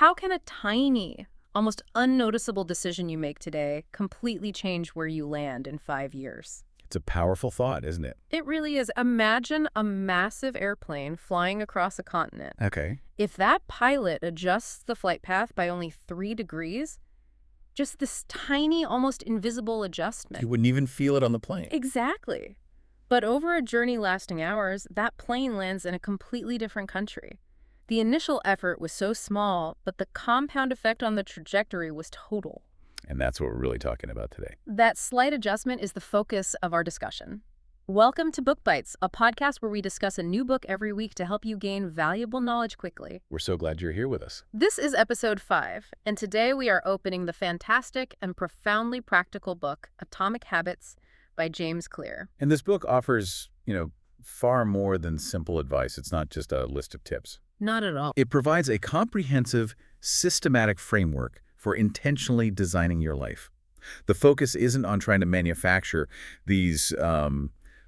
How can a tiny, almost unnoticeable decision you make today completely change where you land in 5 years? It's a powerful thought, isn't it? It really is. Imagine a massive airplane flying across a continent. Okay. If that pilot adjusts the flight path by only 3 degrees, just this tiny, almost invisible adjustment. You wouldn't even feel it on the plane. Exactly. But over a journey lasting hours, that plane lands in a completely different country. The initial effort was so small, but the compound effect on the trajectory was total. And that's what we're really talking about today. That slight adjustment is the focus of our discussion. Welcome to Book Bites, a podcast where we discuss a new book every week to help you gain valuable knowledge quickly. We're so glad you're here with us. This is episode 5, and today we are opening the fantastic and profoundly practical book, Atomic Habits by James Clear. And this book offers, far more than simple advice. It's not just a list of tips. Not at all. It provides a comprehensive, systematic framework for intentionally designing your life. The focus isn't on trying to manufacture these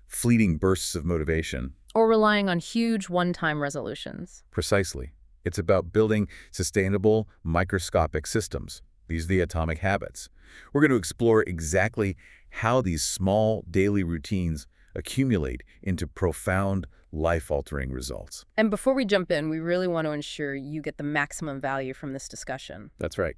fleeting bursts of motivation. Or relying on huge one-time resolutions. Precisely. It's about building sustainable, microscopic systems. These are the atomic habits. We're going to explore exactly how these small daily routines accumulate into profound, life-altering results. And before we jump in, we really want to ensure you get the maximum value from this discussion. That's right.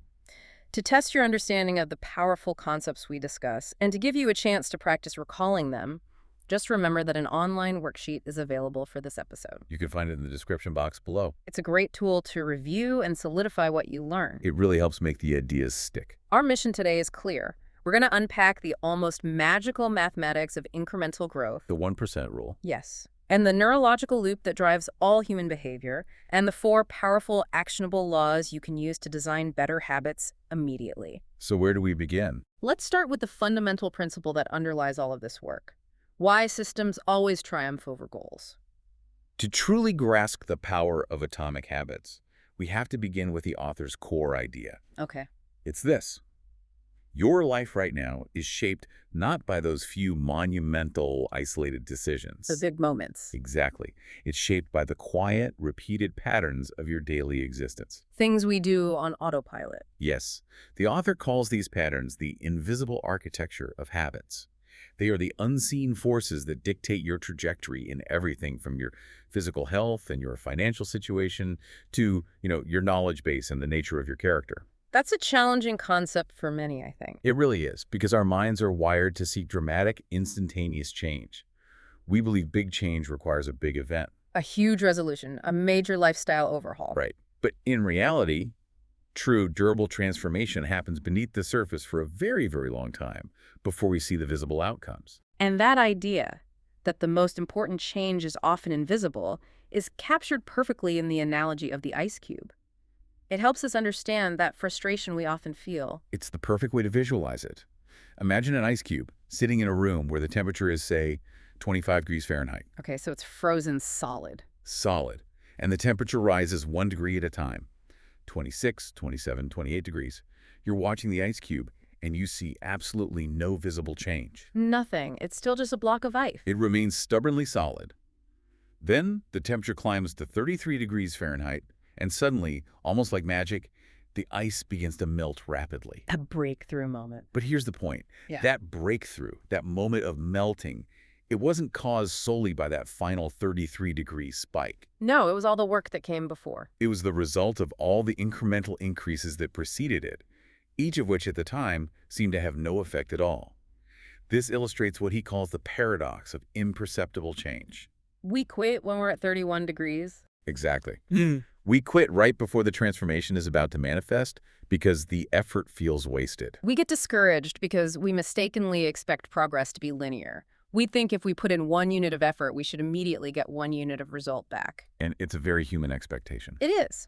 To test your understanding of the powerful concepts we discuss, and to give you a chance to practice recalling them, just remember that an online worksheet is available for this episode. You can find it in the description box below. It's a great tool to review and solidify what you learn. It really helps make the ideas stick. Our mission today is clear. We're going to unpack the almost magical mathematics of incremental growth. The 1% rule. Yes. And the neurological loop that drives all human behavior, and the 4 powerful, actionable laws you can use to design better habits immediately. So where do we begin? Let's start with the fundamental principle that underlies all of this work. Why systems always triumph over goals. To truly grasp the power of atomic habits, we have to begin with the author's core idea. Okay. It's this. Your life right now is shaped not by those few monumental, isolated decisions. The big moments. Exactly. It's shaped by the quiet, repeated patterns of your daily existence. Things we do on autopilot. Yes, the author calls these patterns the invisible architecture of habits. They are the unseen forces that dictate your trajectory in everything from your physical health and your financial situation to, your knowledge base and the nature of your character. That's a challenging concept for many, I think. It really is, because our minds are wired to seek dramatic, instantaneous change. We believe big change requires a big event. A huge resolution, a major lifestyle overhaul. Right. But in reality, true, durable transformation happens beneath the surface for a very, very long time before we see the visible outcomes. And that idea, that the most important change is often invisible, is captured perfectly in the analogy of the ice cube. It helps us understand that frustration we often feel. It's the perfect way to visualize it. Imagine an ice cube sitting in a room where the temperature is, say, 25 degrees Fahrenheit. Okay, so it's frozen solid. Solid. And the temperature rises 1 degree at a time. 26, 27, 28 degrees. You're watching the ice cube, and you see absolutely no visible change. Nothing. It's still just a block of ice. It remains stubbornly solid. Then the temperature climbs to 33 degrees Fahrenheit, and suddenly, almost like magic, the ice begins to melt rapidly. A breakthrough moment. But here's the point. Yeah. That breakthrough, that moment of melting, it wasn't caused solely by that final 33-degree spike. No, it was all the work that came before. It was the result of all the incremental increases that preceded it, each of which at the time seemed to have no effect at all. This illustrates what he calls the paradox of imperceptible change. We quit when we're at 31 degrees. Exactly. We quit right before the transformation is about to manifest because the effort feels wasted. We get discouraged because we mistakenly expect progress to be linear. We think if we put in 1 unit of effort, we should immediately get 1 unit of result back. And it's a very human expectation. It is.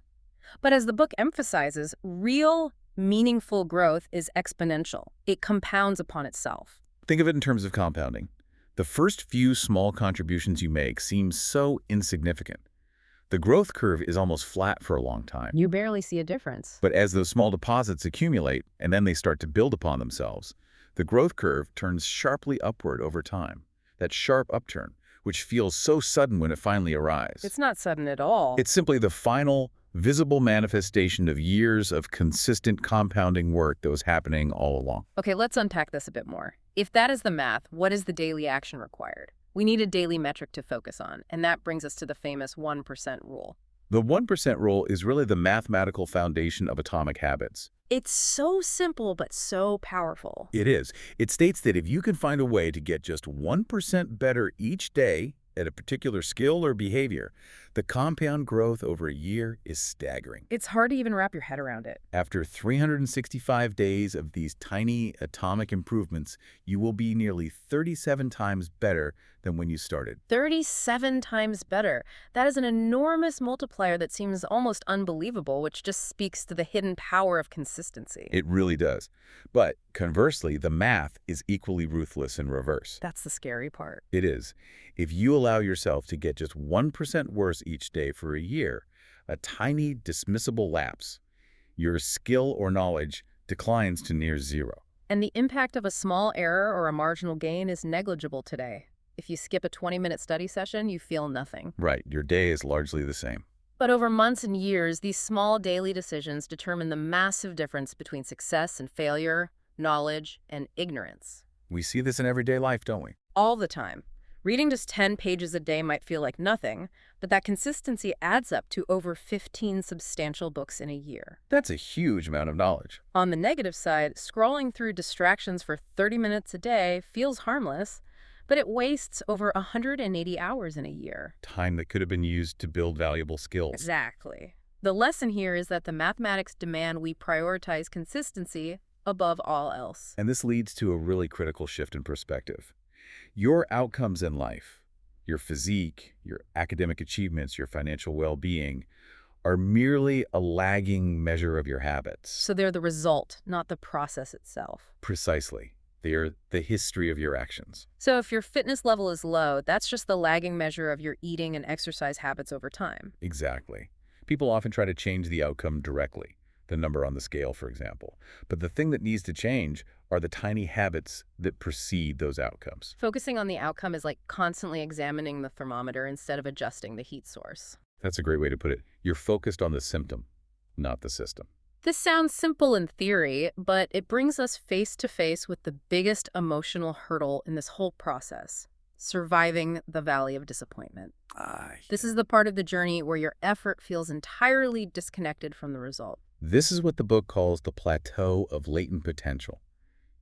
But as the book emphasizes, real, meaningful growth is exponential. It compounds upon itself. Think of it in terms of compounding. The first few small contributions you make seem so insignificant. The growth curve is almost flat for a long time. You barely see a difference. But as those small deposits accumulate, and then they start to build upon themselves, the growth curve turns sharply upward over time. That sharp upturn, which feels so sudden when it finally arrives. It's not sudden at all. It's simply the final, visible manifestation of years of consistent compounding work that was happening all along. Okay, let's unpack this a bit more. If that is the math, what is the daily action required? We need a daily metric to focus on, and that brings us to the famous 1% rule. The 1% rule is really the mathematical foundation of atomic habits. It's so simple, but so powerful. It is. It states that if you can find a way to get just 1% better each day at a particular skill or behavior, the compound growth over a year is staggering. It's hard to even wrap your head around it. After 365 days of these tiny atomic improvements, you will be nearly 37 times better than when you started. 37 times better. That is an enormous multiplier that seems almost unbelievable, which just speaks to the hidden power of consistency. It really does. But conversely, the math is equally ruthless in reverse. That's the scary part. It is. If you allow yourself to get just 1% worse each day for a year, a tiny dismissible lapse, your skill or knowledge declines to near zero. And the impact of a small error or a marginal gain is negligible today. If you skip a 20-minute study session, you feel nothing. Right, your day is largely the same. But over months and years, these small daily decisions determine the massive difference between success and failure, knowledge and ignorance. We see this in everyday life, don't we? All the time. Reading just 10 pages a day might feel like nothing, but that consistency adds up to over 15 substantial books in a year. That's a huge amount of knowledge. On the negative side, scrolling through distractions for 30 minutes a day feels harmless, but it wastes over 180 hours in a year. Time that could have been used to build valuable skills. Exactly. The lesson here is that the mathematics demand we prioritize consistency above all else. And this leads to a really critical shift in perspective. Your outcomes in life, your physique, your academic achievements, your financial well-being, are merely a lagging measure of your habits. So they're the result, not the process itself. Precisely. They are the history of your actions. So if your fitness level is low, that's just the lagging measure of your eating and exercise habits over time. Exactly. People often try to change the outcome directly, the number on the scale, for example. But the thing that needs to change are the tiny habits that precede those outcomes. Focusing on the outcome is like constantly examining the thermometer instead of adjusting the heat source. That's a great way to put it. You're focused on the symptom, not the system. This sounds simple in theory, but it brings us face to face with the biggest emotional hurdle in this whole process: surviving the valley of disappointment. This is the part of the journey where your effort feels entirely disconnected from the result. This is what the book calls the plateau of latent potential.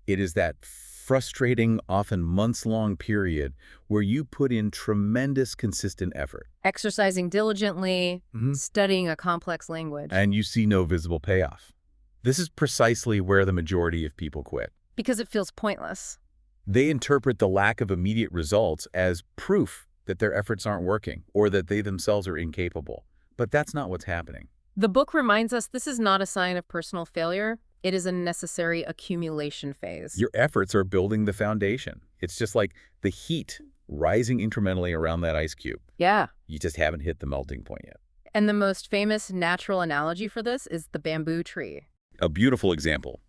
It is that frustrating, often months-long period where you put in tremendous consistent effort. Exercising diligently, studying a complex language. And you see no visible payoff. This is precisely where the majority of people quit. Because it feels pointless. They interpret the lack of immediate results as proof that their efforts aren't working or that they themselves are incapable. But that's not what's happening. The book reminds us this is not a sign of personal failure. It is a necessary accumulation phase. Your efforts are building the foundation. It's just like the heat rising incrementally around that ice cube. Yeah. You just haven't hit the melting point yet. And the most famous natural analogy for this is the bamboo tree. A beautiful example.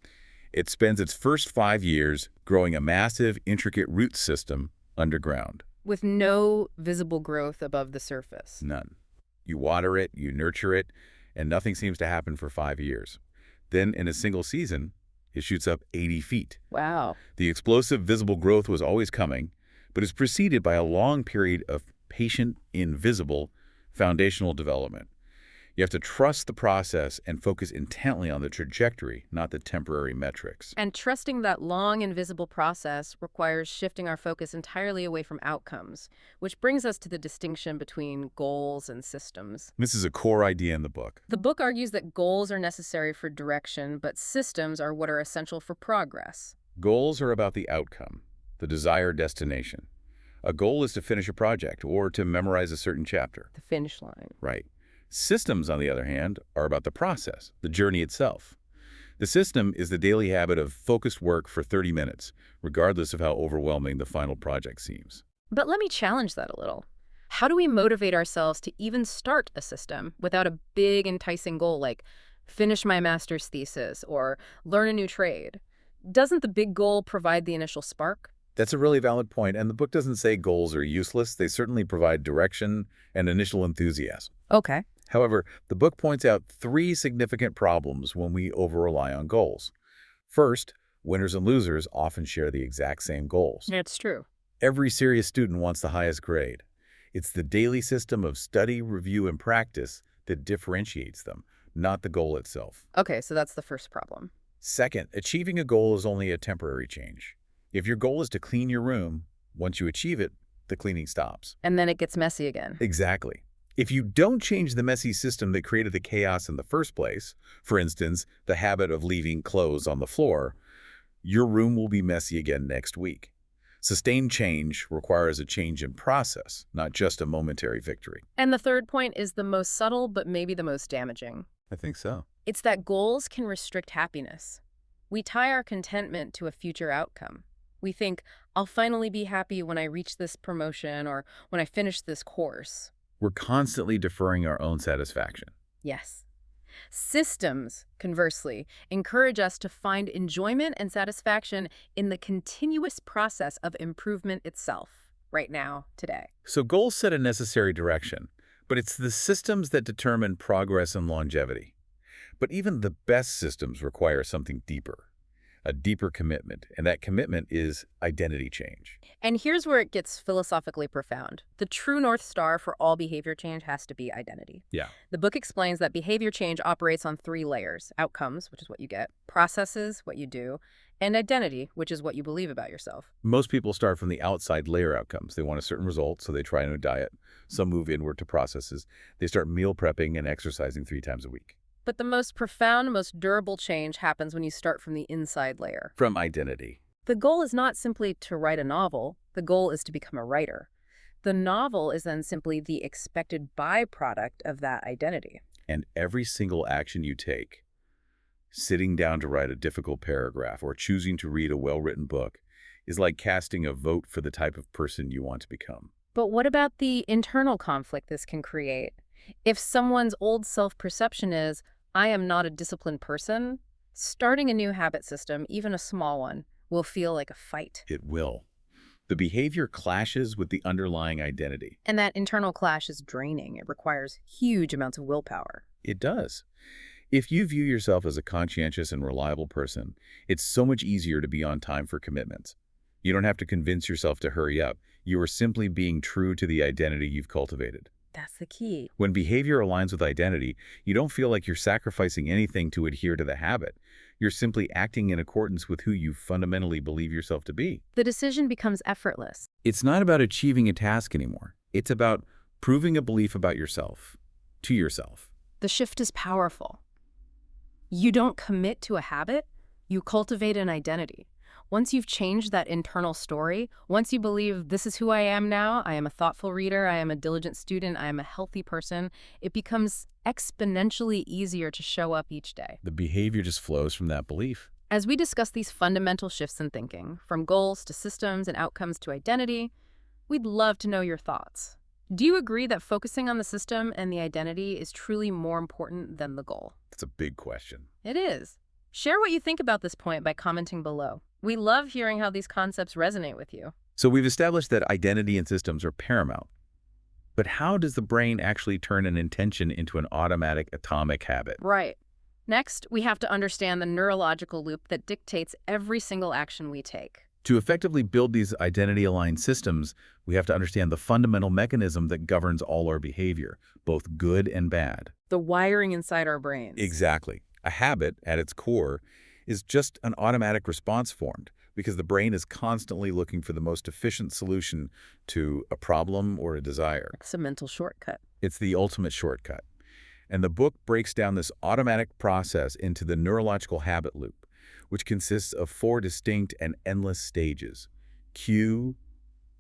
It spends its first 5 years growing a massive, intricate root system underground. With no visible growth above the surface. None. You water it, you nurture it, and nothing seems to happen for 5 years. Then, in a single season, it shoots up 80 feet. Wow. The explosive visible growth was always coming, but is preceded by a long period of patient, invisible, foundational development. You have to trust the process and focus intently on the trajectory, not the temporary metrics. And trusting that long, invisible process requires shifting our focus entirely away from outcomes, which brings us to the distinction between goals and systems. This is a core idea in the book. The book argues that goals are necessary for direction, but systems are what are essential for progress. Goals are about the outcome, the desired destination. A goal is to finish a project or to memorize a certain chapter. The finish line. Right. Systems, on the other hand, are about the process, the journey itself. The system is the daily habit of focused work for 30 minutes, regardless of how overwhelming the final project seems. But let me challenge that a little. How do we motivate ourselves to even start a system without a big, enticing goal like finish my master's thesis or learn a new trade? Doesn't the big goal provide the initial spark? That's a really valid point, and the book doesn't say goals are useless. They certainly provide direction and initial enthusiasm. Okay. However, the book points out three significant problems when we over-rely on goals. First, winners and losers often share the exact same goals. It's true. Every serious student wants the highest grade. It's the daily system of study, review, and practice that differentiates them, not the goal itself. Okay, so that's the first problem. Second, achieving a goal is only a temporary change. If your goal is to clean your room, once you achieve it, the cleaning stops. And then it gets messy again. Exactly. If you don't change the messy system that created the chaos in the first place, for instance, the habit of leaving clothes on the floor, your room will be messy again next week. Sustained change requires a change in process, not just a momentary victory. And the third point is the most subtle, but maybe the most damaging. I think so. It's that goals can restrict happiness. We tie our contentment to a future outcome. We think, I'll finally be happy when I reach this promotion or when I finish this course. We're constantly deferring our own satisfaction. Yes. Systems, conversely, encourage us to find enjoyment and satisfaction in the continuous process of improvement itself, right now, today. So goals set a necessary direction, but it's the systems that determine progress and longevity. But even the best systems require something deeper, a deeper commitment, and that commitment is identity change. And here's where it gets philosophically profound. The true North Star for all behavior change has to be identity. Yeah. The book explains that behavior change operates on three layers: outcomes, which is what you get; processes, what you do; and identity, which is what you believe about yourself. Most people start from the outside layer outcomes. They want a certain result, so they try a new diet. Some move inward to processes. They start meal prepping and exercising 3 times a week. But the most profound, most durable change happens when you start from the inside layer. From identity. The goal is not simply to write a novel. The goal is to become a writer. The novel is then simply the expected byproduct of that identity. And every single action you take, sitting down to write a difficult paragraph or choosing to read a well-written book, is like casting a vote for the type of person you want to become. But what about the internal conflict this can create? If someone's old self-perception is, I am not a disciplined person, starting a new habit system, even a small one, will feel like a fight. It will. The behavior clashes with the underlying identity. And that internal clash is draining. It requires huge amounts of willpower. It does. If you view yourself as a conscientious and reliable person, it's so much easier to be on time for commitments. You don't have to convince yourself to hurry up. You are simply being true to the identity you've cultivated. That's the key. When behavior aligns with identity, you don't feel like you're sacrificing anything to adhere to the habit. You're simply acting in accordance with who you fundamentally believe yourself to be. The decision becomes effortless. It's not about achieving a task anymore. It's about proving a belief about yourself, to yourself. The shift is powerful. You don't commit to a habit, you cultivate an identity. Once you've changed that internal story, once you believe this is who I am now, I am a thoughtful reader, I am a diligent student, I am a healthy person, it becomes exponentially easier to show up each day. The behavior just flows from that belief. As we discuss these fundamental shifts in thinking, from goals to systems and outcomes to identity, we'd love to know your thoughts. Do you agree that focusing on the system and the identity is truly more important than the goal? That's a big question. It is. Share what you think about this point by commenting below. We love hearing how these concepts resonate with you. So we've established that identity and systems are paramount. But how does the brain actually turn an intention into an automatic atomic habit? Right. Next, we have to understand the neurological loop that dictates every single action we take. To effectively build these identity-aligned systems, we have to understand the fundamental mechanism that governs all our behavior, both good and bad. The wiring inside our brains. Exactly. A habit, at its core, is just an automatic response formed because the brain is constantly looking for the most efficient solution to a problem or a desire. It's a mental shortcut. It's the ultimate shortcut. And the book breaks down this automatic process into the neurological habit loop, which consists of 4 distinct and endless stages: cue,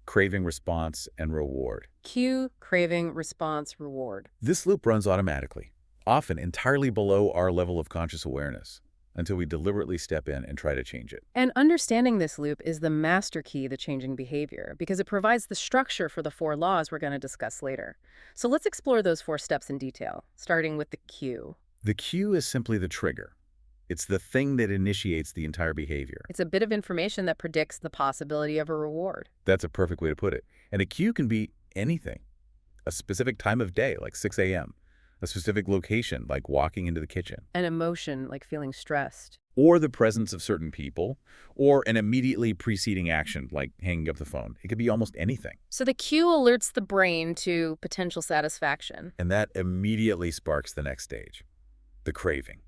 craving response, and reward. Cue, craving, response, reward. This loop runs automatically, often entirely below our level of conscious awareness, until we deliberately step in and try to change it. And understanding this loop is the master key to changing behavior because it provides the structure for the 4 laws we're going to discuss later. So let's explore those 4 steps in detail, starting with the cue. The cue is simply the trigger. It's the thing that initiates the entire behavior. It's a bit of information that predicts the possibility of a reward. That's a perfect way to put it. And a cue can be anything. A specific time of day, like 6 a.m., a specific location, like walking into the kitchen, An emotion like feeling stressed. or the presence of certain people, or an immediately preceding action, like hanging up the phone. It could be almost anything. So the cue alerts the brain to potential satisfaction. And that immediately sparks the next stage, the craving.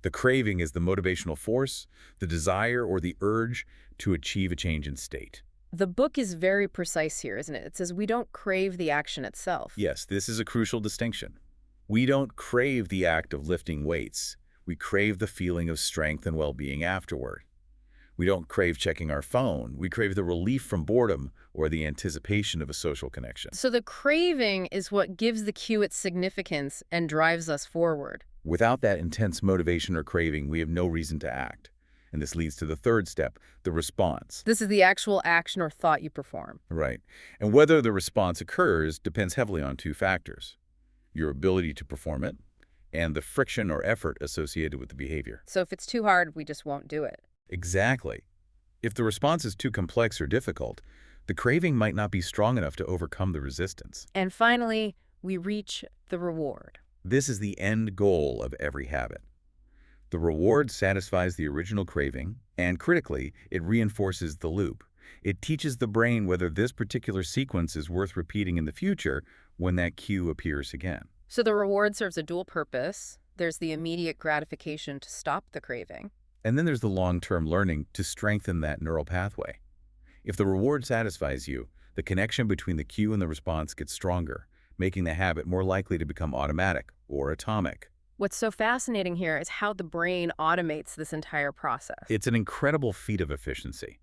The craving is the motivational force, the desire or the urge to achieve a change in state. The book is very precise here, isn't it? It says we don't crave the action itself. Yes, this is a crucial distinction. We don't crave the act of lifting weights. We crave the feeling of strength and well-being afterward. We don't crave checking our phone. We crave the relief from boredom or the anticipation of a social connection. So the craving is what gives the cue its significance and drives us forward. Without that intense motivation or craving, we have no reason to act. And this leads to the third step, the response. This is the actual action or thought you perform. Right. And whether the response occurs depends heavily on two factors: your ability to perform it and the friction or effort associated with the behavior. So if it's too hard, we just won't do it. Exactly. If the response is too complex or difficult, the craving might not be strong enough to overcome the resistance. And finally, we reach the reward. This is the end goal of every habit. The reward satisfies the original craving, and critically, it reinforces the loop. It teaches the brain whether this particular sequence is worth repeating in the future when that cue appears again. So the reward serves a dual purpose. There's the immediate gratification to stop the craving. And then there's the long-term learning to strengthen that neural pathway. If the reward satisfies you, the connection between the cue and the response gets stronger, making the habit more likely to become automatic or atomic. What's so fascinating here is how the brain automates this entire process. It's an incredible feat of efficiency.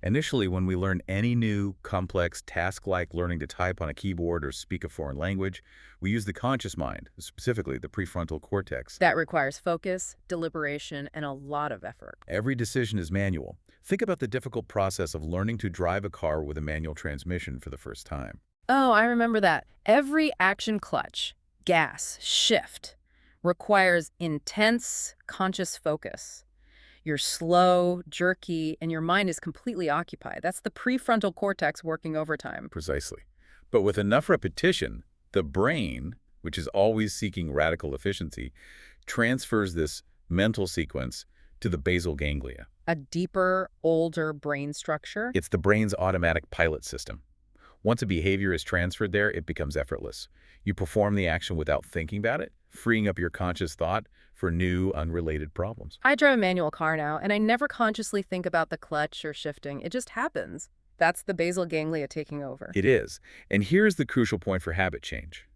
Initially, when we learn any new, complex task like learning to type on a keyboard or speak a foreign language, we use the conscious mind, specifically the prefrontal cortex. That requires focus, deliberation, and a lot of effort. Every decision is manual. Think about the difficult process of learning to drive a car with a manual transmission for the first time. Oh, I remember that. Every action clutch, gas, shift requires intense, conscious focus. You're slow, jerky, and your mind is completely occupied. That's the prefrontal cortex working overtime. Precisely. But with enough repetition, the brain, which is always seeking radical efficiency, transfers this mental sequence to the basal ganglia. A deeper, older brain structure. It's the brain's automatic pilot system. Once a behavior is transferred there, it becomes effortless. You perform the action without thinking about it, freeing up your conscious thought for new, unrelated problems. I drive a manual car now, and I never consciously think about the clutch or shifting. It just happens. That's the basal ganglia taking over. It is. And here's the crucial point for habit change.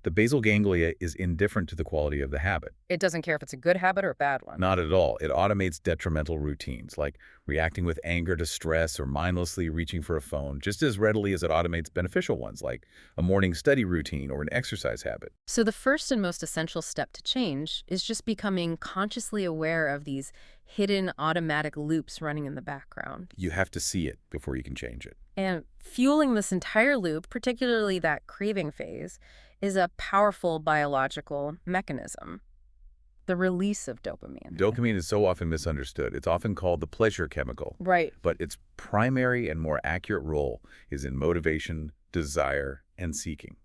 The basal ganglia is indifferent to the quality of the habit. It doesn't care if it's a good habit or a bad one. Not at all. It automates detrimental routines, like reacting with anger to stress or mindlessly reaching for a phone, just as readily as it automates beneficial ones, like a morning study routine or an exercise habit. So the first and most essential step to change is just becoming consciously aware of these hidden automatic loops running in the background. You have to see it before you can change it. And fueling this entire loop, particularly that craving phase, is a powerful biological mechanism. The release of dopamine. Dopamine is so often misunderstood. It's often called the pleasure chemical. Right. But its primary and more accurate role is in motivation, desire, and seeking.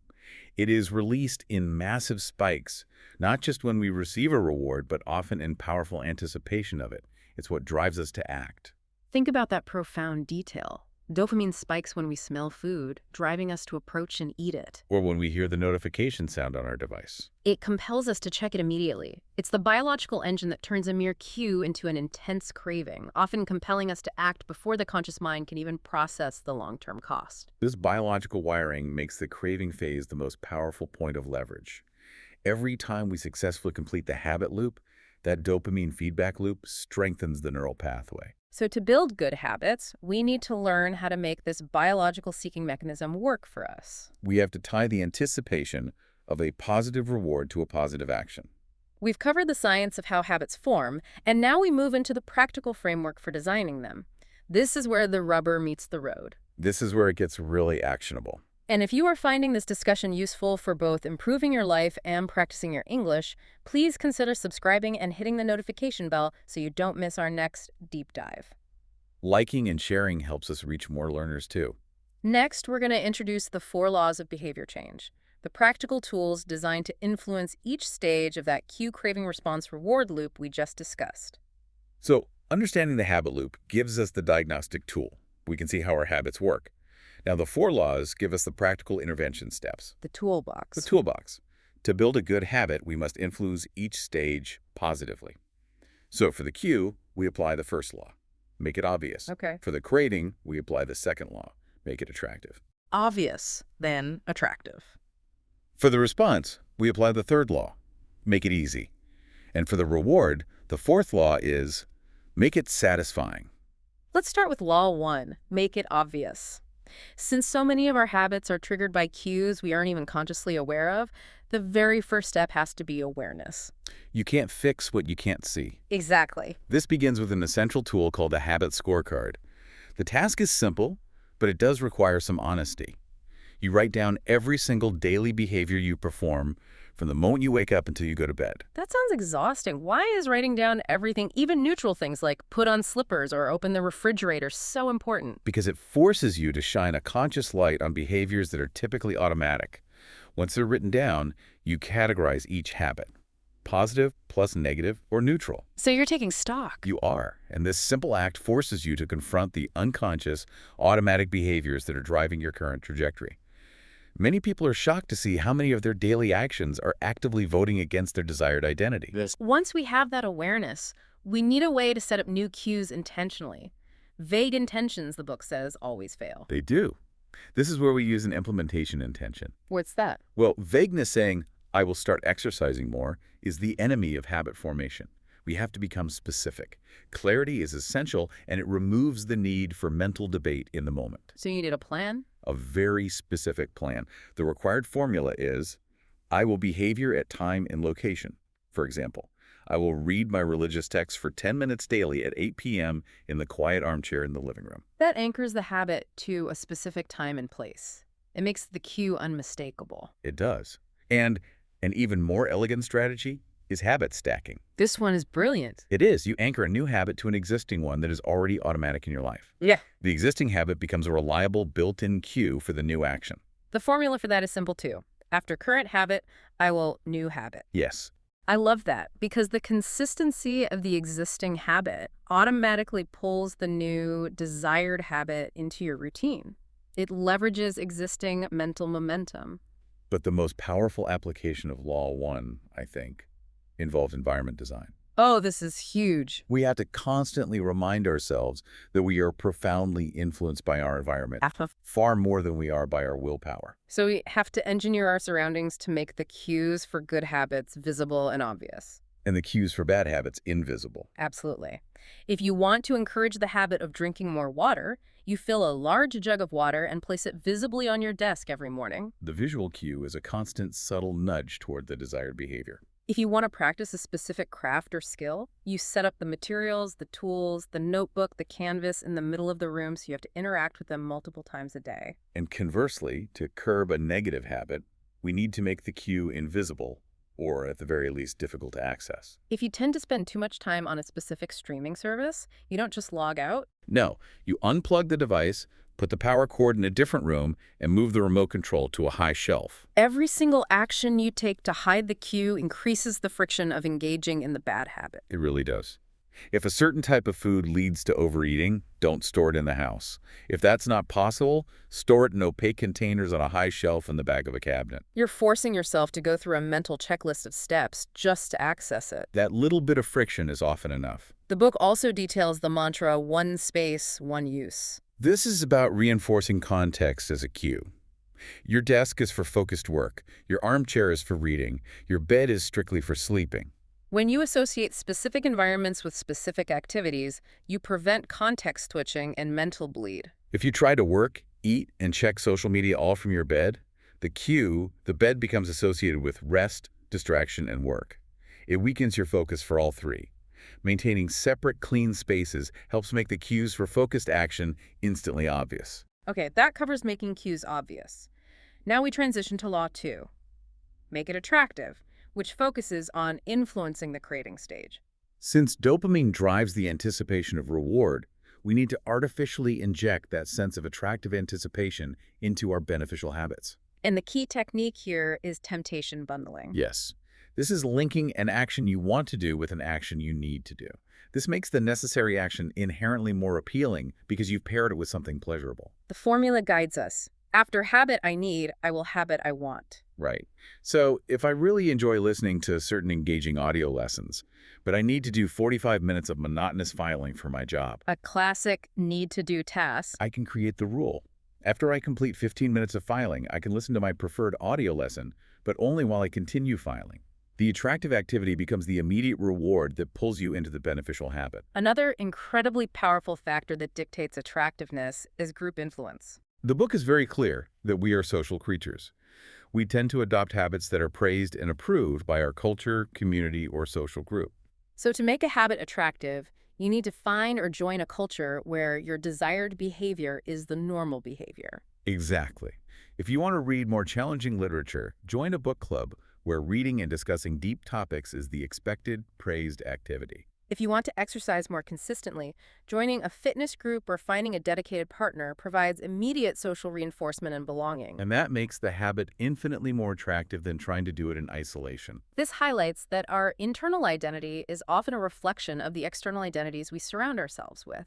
It is released in massive spikes, not just when we receive a reward, but often in powerful anticipation of it. It's what drives us to act. Think about that profound detail. Dopamine spikes when we smell food, driving us to approach and eat it. Or when we hear the notification sound on our device. It compels us to check it immediately. It's the biological engine that turns a mere cue into an intense craving, often compelling us to act before the conscious mind can even process the long-term cost. This biological wiring makes the craving phase the most powerful point of leverage. Every time we successfully complete the habit loop, that dopamine feedback loop strengthens the neural pathway. So to build good habits, we need to learn how to make this biological seeking mechanism work for us. We have to tie the anticipation of a positive reward to a positive action. We've covered the science of how habits form, and now we move into the practical framework for designing them. This is where the rubber meets the road. This is where it gets really actionable. And if you are finding this discussion useful for both improving your life and practicing your English, please consider subscribing and hitting the notification bell so you don't miss our next deep dive. Liking and sharing helps us reach more learners too. Next, we're going to introduce the 4 laws of behavior change. The practical tools designed to influence each stage of that cue craving response reward loop we just discussed. So, understanding the habit loop gives us the diagnostic tool. We can see how our habits work. Now, the 4 laws give us the practical intervention steps. The toolbox. The toolbox. To build a good habit, we must influence each stage positively. So for the cue, we apply the first law. Make it obvious. Okay. For the craving, we apply the second law. Make it attractive. Obvious, then attractive. For the response, we apply the third law. Make it easy. And for the reward, the 4th law is make it satisfying. Let's start with Law 1, make it obvious. Since so many of our habits are triggered by cues we aren't even consciously aware of, the very first step has to be awareness. You can't fix what you can't see. Exactly. This begins with an essential tool called a habit scorecard. The task is simple, but it does require some honesty. You write down every single daily behavior you perform from the moment you wake up until you go to bed. That sounds exhausting. Why is writing down everything, even neutral things like put on slippers or open the refrigerator, so important? Because it forces you to shine a conscious light on behaviors that are typically automatic. Once they're written down, you categorize each habit. Positive, plus negative, or neutral. So you're taking stock. You are, and this simple act forces you to confront the unconscious, automatic behaviors that are driving your current trajectory. Many people are shocked to see how many of their daily actions are actively voting against their desired identity. Once we have that awareness, we need a way to set up new cues intentionally. Vague intentions, the book says, always fail. They do. This is where we use an implementation intention. What's that? Well, vagueness saying, I will start exercising more, is the enemy of habit formation. We have to become specific. Clarity is essential, and it removes the need for mental debate in the moment. So you need a plan? A very specific plan. The required formula is, I will behavior at time and location. For example, I will read my religious text for 10 minutes daily at 8 p.m. in the quiet armchair in the living room. That anchors the habit to a specific time and place. It makes the cue unmistakable. It does. And an even more elegant strategy is habit stacking. This one is brilliant. It is. You anchor a new habit to an existing one that is already automatic in your life. Yeah. The existing habit becomes a reliable built-in cue for the new action. The formula for that is simple too. After current habit, I will new habit. Yes. I love that because the consistency of the existing habit automatically pulls the new desired habit into your routine. It leverages existing mental momentum. But the most powerful application of Law 1, I think, involves environment design. Oh, this is huge. We have to constantly remind ourselves that we are profoundly influenced by our environment, far more than we are by our willpower. So we have to engineer our surroundings to make the cues for good habits visible and obvious. And the cues for bad habits invisible. Absolutely. If you want to encourage the habit of drinking more water, you fill a large jug of water and place it visibly on your desk every morning. The visual cue is a constant, subtle nudge toward the desired behavior. If you want to practice a specific craft or skill, you set up the materials, the tools, the notebook, the canvas in the middle of the room so you have to interact with them multiple times a day. And conversely, to curb a negative habit, we need to make the cue invisible, or at the very least difficult to access. If you tend to spend too much time on a specific streaming service, you don't just log out. No, you unplug the device, put the power cord in a different room, and move the remote control to a high shelf. Every single action you take to hide the cue increases the friction of engaging in the bad habit. It really does. If a certain type of food leads to overeating, don't store it in the house. If that's not possible, store it in opaque containers on a high shelf in the back of a cabinet. You're forcing yourself to go through a mental checklist of steps just to access it. That little bit of friction is often enough. The book also details the mantra, one space, one use. This is about reinforcing context as a cue. Your desk is for focused work. Your armchair is for reading. Your bed is strictly for sleeping. When you associate specific environments with specific activities, you prevent context switching and mental bleed. If you try to work, eat, and check social media all from your bed, the bed becomes associated with rest, distraction, and work. It weakens your focus for all three. Maintaining separate, clean spaces helps make the cues for focused action instantly obvious. Okay, that covers making cues obvious. Now we transition to Law 2. Make it attractive, which focuses on influencing the craving stage. Since dopamine drives the anticipation of reward, we need to artificially inject that sense of attractive anticipation into our beneficial habits. And the key technique here is temptation bundling. Yes. This is linking an action you want to do with an action you need to do. This makes the necessary action inherently more appealing because you've paired it with something pleasurable. The formula guides us. After habit I need, I will habit I want. Right. So if I really enjoy listening to certain engaging audio lessons, but I need to do 45 minutes of monotonous filing for my job, A classic need-to-do task. I can create the rule. After I complete 15 minutes of filing, I can listen to my preferred audio lesson, but only while I continue filing. The attractive activity becomes the immediate reward that pulls you into the beneficial habit. Another incredibly powerful factor that dictates attractiveness is group influence. The book is very clear that we are social creatures. We tend to adopt habits that are praised and approved by our culture, community, or social group. So to make a habit attractive, you need to find or join a culture where your desired behavior is the normal behavior. Exactly. If you want to read more challenging literature, join a book club where reading and discussing deep topics is the expected, praised activity. If you want to exercise more consistently, joining a fitness group or finding a dedicated partner provides immediate social reinforcement and belonging. And that makes the habit infinitely more attractive than trying to do it in isolation. This highlights that our internal identity is often a reflection of the external identities we surround ourselves with.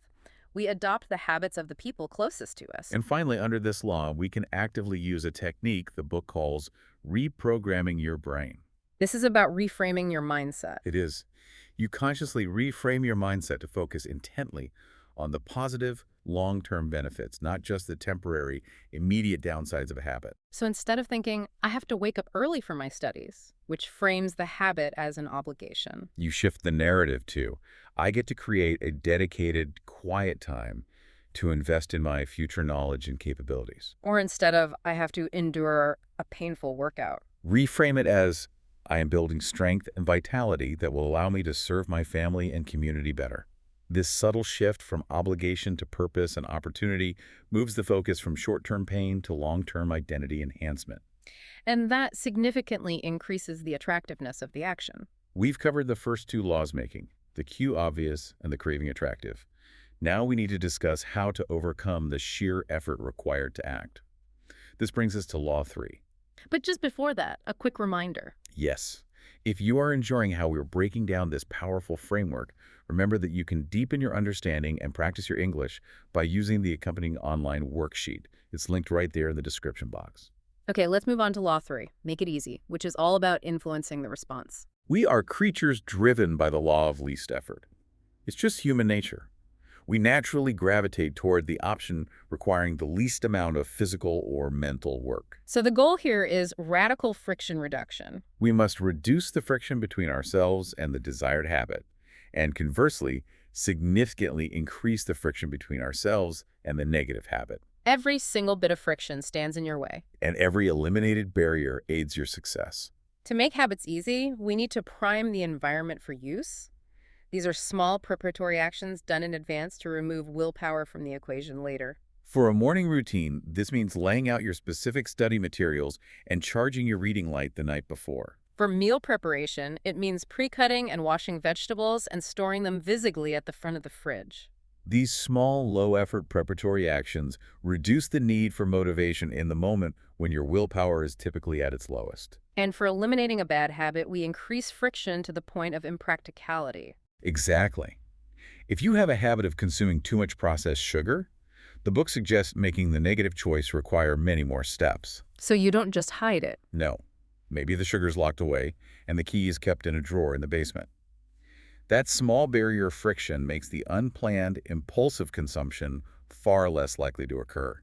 We adopt the habits of the people closest to us. And finally, under this law, we can actively use a technique the book calls reprogramming your brain. This is about reframing your mindset. It is. You consciously reframe your mindset to focus intently on the positive, long-term benefits, not just the temporary, immediate downsides of a habit. So instead of thinking, I have to wake up early for my studies, which frames the habit as an obligation, You shift the narrative to, I get to create a dedicated, quiet time to invest in my future knowledge and capabilities. or instead of, I have to endure a painful workout. Reframe it as, I am building strength and vitality that will allow me to serve my family and community better. This subtle shift from obligation to purpose and opportunity moves the focus from short-term pain to long-term identity enhancement. And that significantly increases the attractiveness of the action. We've covered the first two laws making, the cue obvious and the craving attractive. Now we need to discuss how to overcome the sheer effort required to act. This brings us to Law 3. But just before that, a quick reminder. Yes. If you are enjoying how we're breaking down this powerful framework, remember that you can deepen your understanding and practice your English by using the accompanying online worksheet. It's linked right there in the description box. Okay, let's move on to Law 3, make it easy, which is all about influencing the response. We are creatures driven by the law of least effort. It's just human nature. We naturally gravitate toward the option requiring the least amount of physical or mental work. So the goal here is radical friction reduction. We must reduce the friction between ourselves and the desired habit, and conversely, significantly increase the friction between ourselves and the negative habit. Every single bit of friction stands in your way. And every eliminated barrier aids your success. To make habits easy, we need to prime the environment for use. These are small preparatory actions done in advance to remove willpower from the equation later. For a morning routine, this means laying out your specific study materials and charging your reading light the night before. For meal preparation, it means pre-cutting and washing vegetables and storing them visibly at the front of the fridge. These small, low-effort preparatory actions reduce the need for motivation in the moment when your willpower is typically at its lowest. And for eliminating a bad habit, we increase friction to the point of impracticality. Exactly. If you have a habit of consuming too much processed sugar, the book suggests making the negative choice require many more steps. So you don't just hide it. No. Maybe the sugar's locked away and the key is kept in a drawer in the basement. That small barrier of friction makes the unplanned, impulsive consumption far less likely to occur.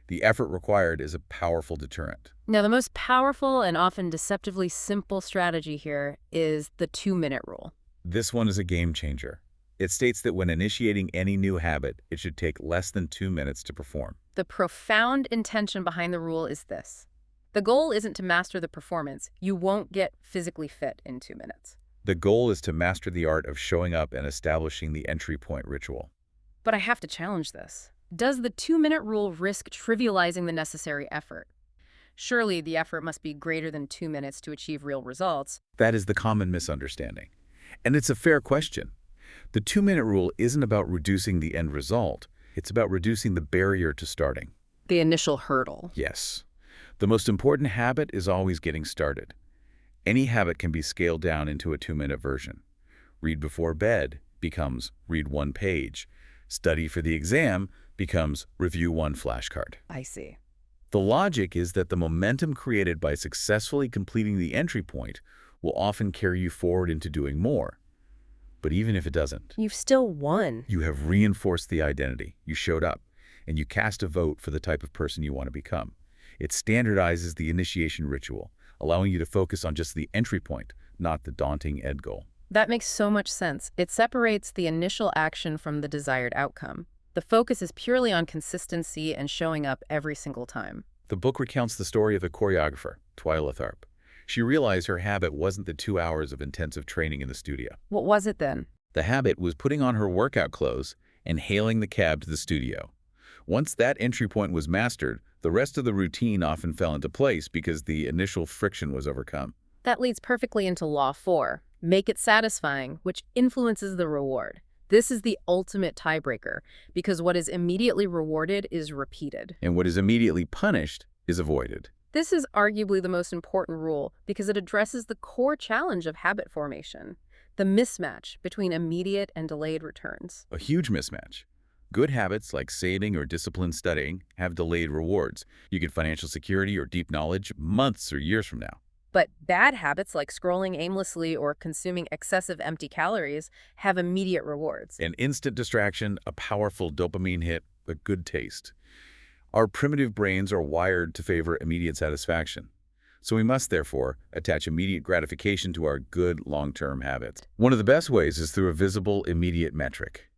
The effort required is a powerful deterrent. Now, the most powerful and often deceptively simple strategy here is the 2-minute rule. This one is a game changer. It states that when initiating any new habit, it should take less than 2 minutes to perform. The profound intention behind the rule is this. The goal isn't to master the performance. You won't get physically fit in 2 minutes. The goal is to master the art of showing up and establishing the entry point ritual. But I have to challenge this. Does the 2-minute rule risk trivializing the necessary effort? Surely the effort must be greater than 2 minutes to achieve real results. That is the common misunderstanding. And it's a fair question. The 2-minute rule isn't about reducing the end result. It's about reducing the barrier to starting. The initial hurdle. Yes. The most important habit is always getting started. Any habit can be scaled down into a 2-minute version. Read before bed becomes read 1 page. Study for the exam becomes review 1 flashcard. I see. The logic is that the momentum created by successfully completing the entry point will often carry you forward into doing more. But even if it doesn't, You've still won. you have reinforced the identity. You showed up, and you cast a vote for the type of person you want to become. It standardizes the initiation ritual, allowing you to focus on just the entry point, not the daunting end goal. That makes so much sense. It separates the initial action from the desired outcome. The focus is purely on consistency and showing up every single time. The book recounts the story of a choreographer, Twyla Tharp. She realized her habit wasn't the 2 hours of intensive training in the studio. What was it then? The habit was putting on her workout clothes and hailing the cab to the studio. Once that entry point was mastered, the rest of the routine often fell into place because the initial friction was overcome. That leads perfectly into Law 4. Make it satisfying, which influences the reward. This is the ultimate tiebreaker, because what is immediately rewarded is repeated. And what is immediately punished is avoided. This is arguably the most important rule because it addresses the core challenge of habit formation, the mismatch between immediate and delayed returns. A huge mismatch. Good habits like saving or disciplined studying have delayed rewards. You get financial security or deep knowledge months or years from now. But bad habits like scrolling aimlessly or consuming excessive empty calories have immediate rewards. An instant distraction, a powerful dopamine hit, a good taste. Our primitive brains are wired to favor immediate satisfaction. So we must, therefore, attach immediate gratification to our good long-term habits. One of the best ways is through a visible, immediate metric: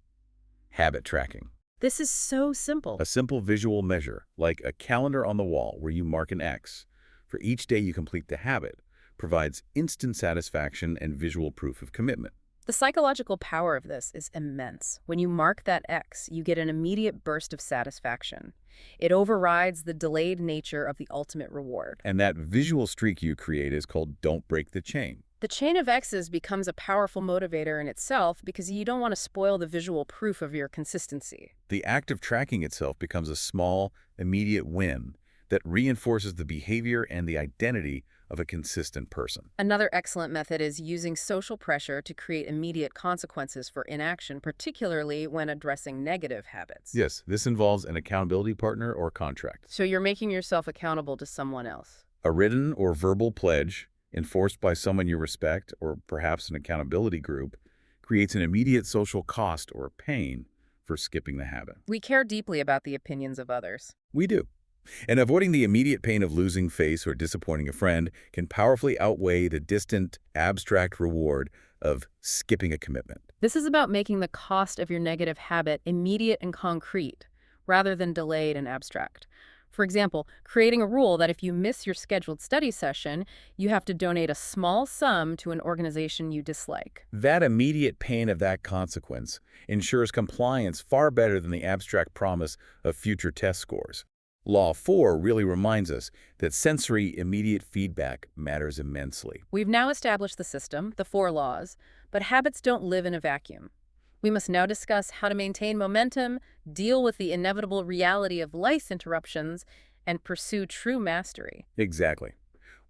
habit tracking. This is so simple. A simple visual measure, like a calendar on the wall where you mark an X for each day you complete the habit, provides instant satisfaction and visual proof of commitment. The psychological power of this is immense. When you mark that X, you get an immediate burst of satisfaction. It overrides the delayed nature of the ultimate reward. And that visual streak you create is called "Don't Break the Chain." The chain of X's becomes a powerful motivator in itself because you don't want to spoil the visual proof of your consistency. The act of tracking itself becomes a small, immediate win that reinforces the behavior and the identity of a consistent person. Another excellent method is using social pressure to create immediate consequences for inaction, particularly when addressing negative habits. Yes, this involves an accountability partner or contract. So you're making yourself accountable to someone else. A written or verbal pledge enforced by someone you respect, or perhaps an accountability group, creates an immediate social cost or pain for skipping the habit. We care deeply about the opinions of others. We do. And avoiding the immediate pain of losing face or disappointing a friend can powerfully outweigh the distant, abstract reward of skipping a commitment. This is about making the cost of your negative habit immediate and concrete, rather than delayed and abstract. For example, creating a rule that if you miss your scheduled study session, you have to donate a small sum to an organization you dislike. That immediate pain of that consequence ensures compliance far better than the abstract promise of future test scores. Law 4 really reminds us that sensory immediate feedback matters immensely. We've now established the system, the 4 laws, but habits don't live in a vacuum. We must now discuss how to maintain momentum, deal with the inevitable reality of life interruptions, and pursue true mastery. Exactly.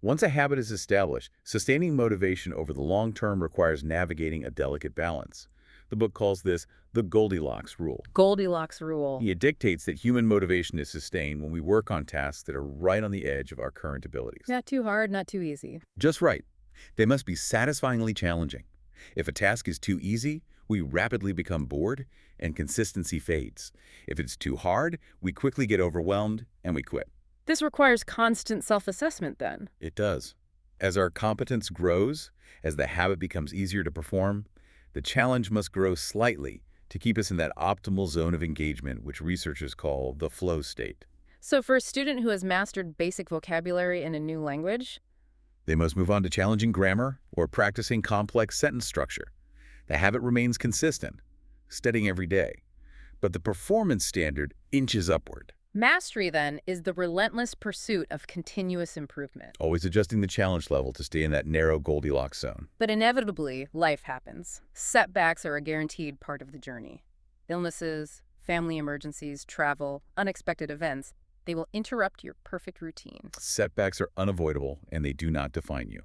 Once a habit is established, sustaining motivation over the long term requires navigating a delicate balance. The book calls this the Goldilocks rule. Goldilocks rule. It dictates that human motivation is sustained when we work on tasks that are right on the edge of our current abilities. Not too hard, not too easy. Just right. They must be satisfyingly challenging. If a task is too easy, we rapidly become bored and consistency fades. If it's too hard, we quickly get overwhelmed and we quit. This requires constant self-assessment then. It does. As our competence grows, as the habit becomes easier to perform, the challenge must grow slightly to keep us in that optimal zone of engagement, which researchers call the flow state. So for a student who has mastered basic vocabulary in a new language, they must move on to challenging grammar or practicing complex sentence structure. The habit remains consistent, studying every day, but the performance standard inches upward. Mastery, then, is the relentless pursuit of continuous improvement. Always adjusting the challenge level to stay in that narrow Goldilocks zone. But inevitably, life happens. Setbacks are a guaranteed part of the journey. Illnesses, family emergencies, travel, unexpected events. They will interrupt your perfect routine. Setbacks are unavoidable, and they do not define you.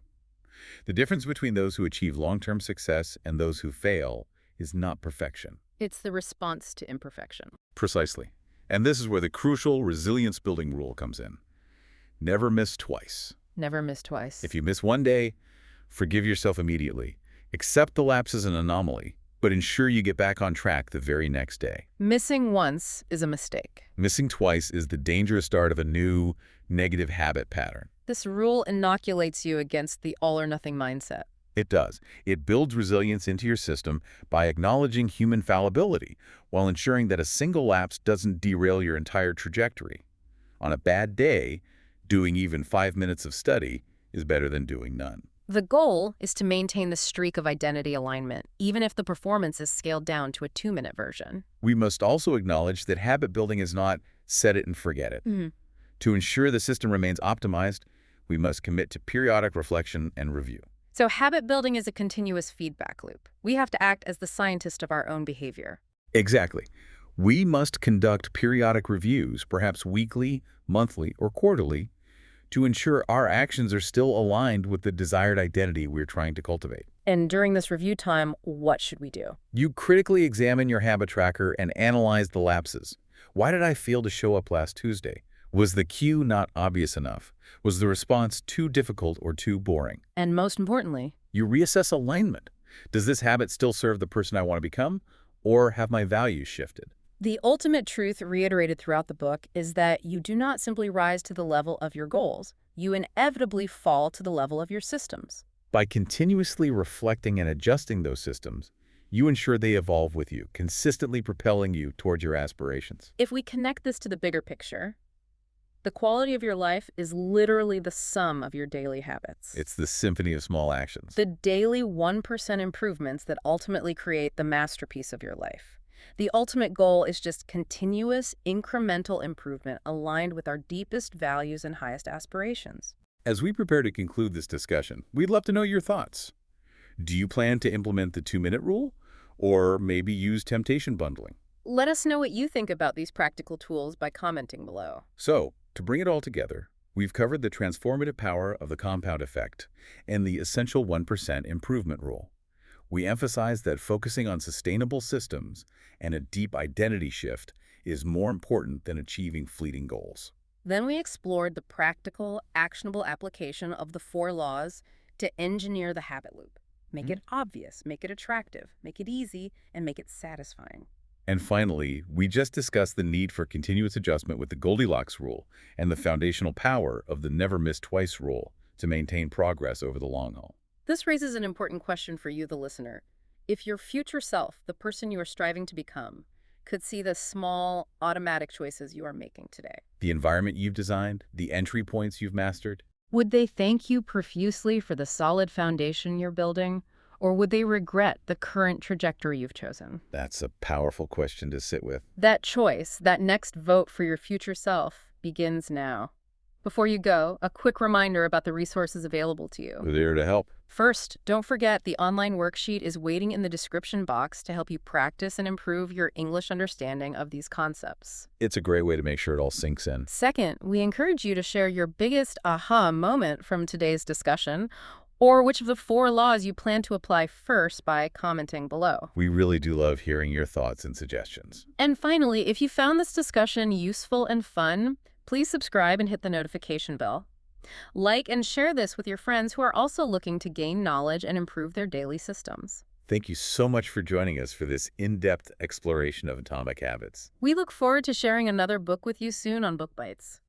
The difference between those who achieve long-term success and those who fail is not perfection. It's the response to imperfection. Precisely. And this is where the crucial resilience-building rule comes in. Never miss twice. Never miss twice. If you miss one day, forgive yourself immediately. Accept the lapse as an anomaly, but ensure you get back on track the very next day. Missing once is a mistake. Missing twice is the dangerous start of a new, negative habit pattern. This rule inoculates you against the all-or-nothing mindset. It does. It builds resilience into your system by acknowledging human fallibility while ensuring that a single lapse doesn't derail your entire trajectory. On a bad day, doing even 5 minutes of study is better than doing none. The goal is to maintain the streak of identity alignment, even if the performance is scaled down to a 2-minute version. We must also acknowledge that habit building is not set it and forget it. To ensure the system remains optimized, we must commit to periodic reflection and review. So habit building is a continuous feedback loop. We have to act as the scientist of our own behavior. Exactly. We must conduct periodic reviews, perhaps weekly, monthly, or quarterly, to ensure our actions are still aligned with the desired identity we're trying to cultivate. And during this review time, what should we do? You critically examine your habit tracker and analyze the lapses. Why did I fail to show up last Tuesday? Was the cue not obvious enough? Was the response too difficult or too boring? And most importantly, you reassess alignment. Does this habit still serve the person I want to become, or have my values shifted? The ultimate truth reiterated throughout the book is that you do not simply rise to the level of your goals. You inevitably fall to the level of your systems. By continuously reflecting and adjusting those systems, you ensure they evolve with you, consistently propelling you towards your aspirations. If we connect this to the bigger picture, the quality of your life is literally the sum of your daily habits. It's the symphony of small actions. The daily 1% improvements that ultimately create the masterpiece of your life. The ultimate goal is just continuous, incremental improvement aligned with our deepest values and highest aspirations. As we prepare to conclude this discussion, we'd love to know your thoughts. Do you plan to implement the 2-minute rule, or maybe use temptation bundling? Let us know what you think about these practical tools by commenting below. So, to bring it all together, we've covered the transformative power of the compound effect and the essential 1% improvement rule. We emphasize that focusing on sustainable systems and a deep identity shift is more important than achieving fleeting goals. Then we explored the practical, actionable application of the 4 laws to engineer the habit loop. Make it obvious, make it attractive, make it easy, and make it satisfying. And finally, we just discussed the need for continuous adjustment with the Goldilocks rule and the foundational power of the never miss twice rule to maintain progress over the long haul. This raises an important question for you, the listener. If your future self, the person you are striving to become, could see the small, automatic choices you are making today, the environment you've designed, the entry points you've mastered, would they thank you profusely for the solid foundation you're building, or would they regret the current trajectory you've chosen? That's a powerful question to sit with. That choice, that next vote for your future self, begins now. Before you go, a quick reminder about the resources available to you. We're there to help. First, don't forget the online worksheet is waiting in the description box to help you practice and improve your English understanding of these concepts. It's a great way to make sure it all sinks in. Second, we encourage you to share your biggest aha moment from today's discussion, or which of the 4 laws you plan to apply first by commenting below. We really do love hearing your thoughts and suggestions. And finally, if you found this discussion useful and fun, please subscribe and hit the notification bell. Like and share this with your friends who are also looking to gain knowledge and improve their daily systems. Thank you so much for joining us for this in-depth exploration of atomic habits. We look forward to sharing another book with you soon on Book Bites.